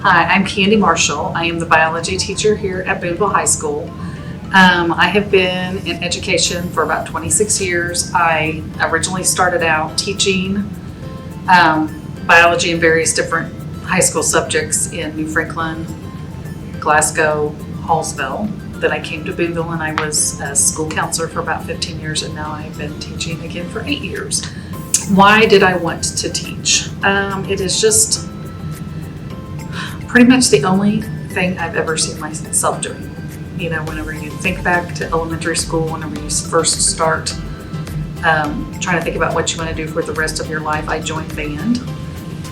Hi, I'm Candy Marshall. I am the biology teacher here at Boonville High School. I have been in education for about 26 years. I originally started out teaching biology in various different high school subjects in New Franklin, Glasgow, Hallsville. Then I came to Boonville and I was a school counselor for about 15 years, and now I've been teaching again for 8 years. Why did I want to teach? It is just pretty much the only thing I've ever seen myself doing. You know, whenever you think back to elementary school, whenever you first start trying to think about what you want to do for the rest of your life, I joined band.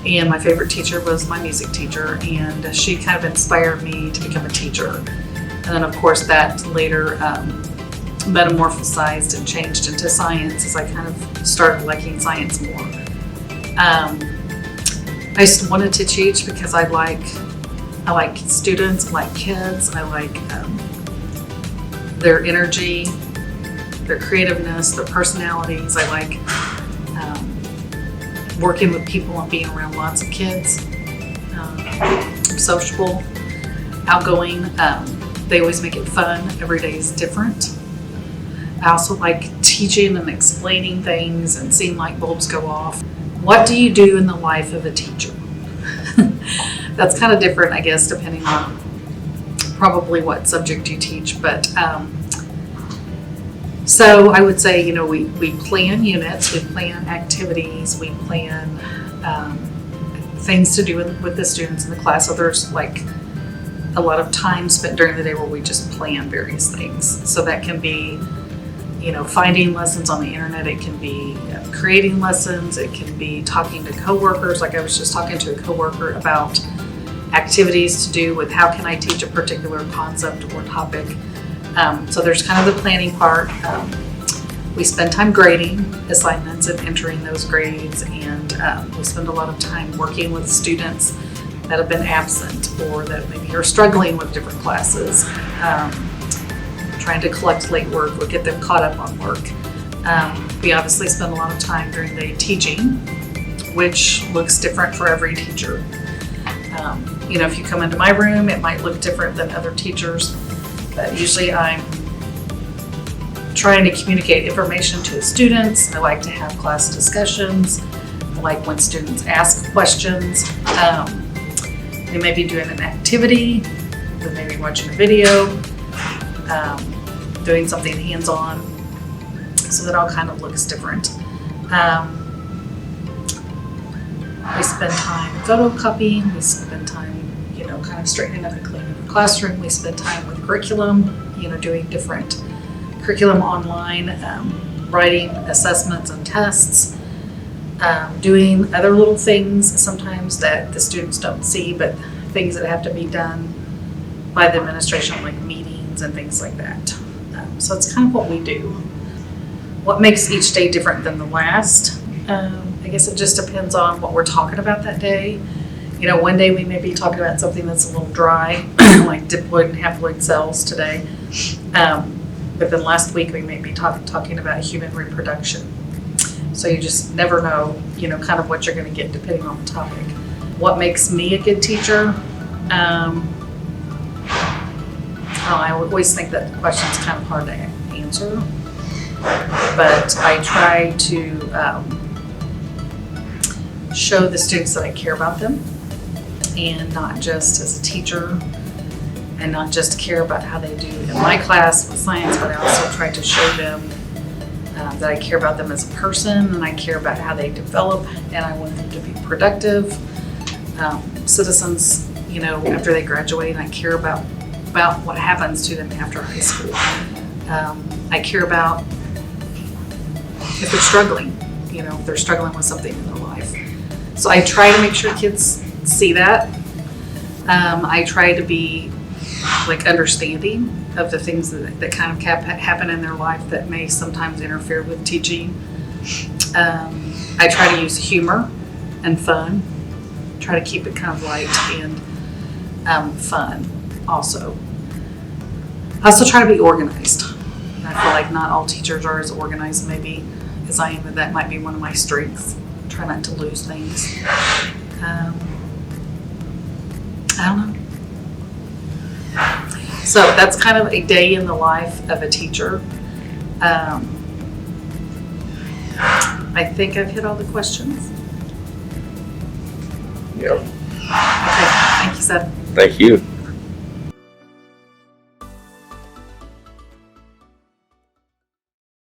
And my favorite teacher was my music teacher, and she kind of inspired me to become a teacher. And then, of course, that later metamorphosized and changed into science as I kind of started liking science more. I just wanted to teach because I like students, I like kids, I like their energy, their creativeness, their personalities. I like working with people and being around lots of kids. I'm sociable, outgoing. They always make it fun. Every day is different. I also like teaching and explaining things and seeing light bulbs go off. What do you do in the life of a teacher? That's kind of different, I guess, depending on probably what subject you teach. But so I would say, you know, we plan units, we plan activities, we plan things to do with the students in the class. So there's like a lot of time spent during the day where we just plan various things. So that can be, you know, finding lessons on the internet. It can be creating lessons. It can be talking to coworkers. Like I was just talking to a coworker about activities to do with how can I teach a particular concept or topic. So there's kind of the planning part. We spend time grading assignments and entering those grades, and we spend a lot of time working with students that have been absent or that maybe are struggling with different classes. Trying to collect late work or get them caught up on work. We obviously spend a lot of time during the day teaching, which looks different for every teacher. You know, if you come into my room, it might look different than other teachers, but usually I'm trying to communicate information to the students. I like to have class discussions. I like when students ask questions. They may be doing an activity, they may be watching a video, doing something hands-on, so that all kind of looks different. We spend time photocopying, we spend time, you know, kind of straightening up and cleaning the classroom. We spend time with curriculum, you know, doing different curriculum online, writing assessments and tests, doing other little things sometimes that the students don't see, but things that have to be done by the administration, like meetings and things like that. So it's kind of what we do. What makes each day different than the last? I guess it just depends on what we're talking about that day. You know, one day we may be talking about something that's a little dry, like diploid and haploid cells today. But then last week we may be talking about human reproduction. So you just never know, you know, kind of what you're going to get depending on the topic. What makes me a good teacher? I always think that the question's kind of hard to answer, but I try to show the students that I care about them, and not just as a teacher, and not just care about how they do in my class with science, but I also try to show them that I care about them as a person, and I care about how they develop, and I want them to be productive citizens, you know, after they graduate. And I care about what happens to them after high school. I care about if they're struggling, you know, if they're struggling with something in their life. So I try to make sure kids see that. I try to be like understanding of the things that kind of happen in their life that may sometimes interfere with teaching. I try to use humor and fun, try to keep it kind of light and fun also. I also try to be organized. I feel like not all teachers are as organized maybe as I am, but that might be one of my strengths. Try not to lose things. I don't know. So that's kind of a day in the life of a teacher. I think I've hit all the questions. Yep. Okay, thank you, Seth. Thank you.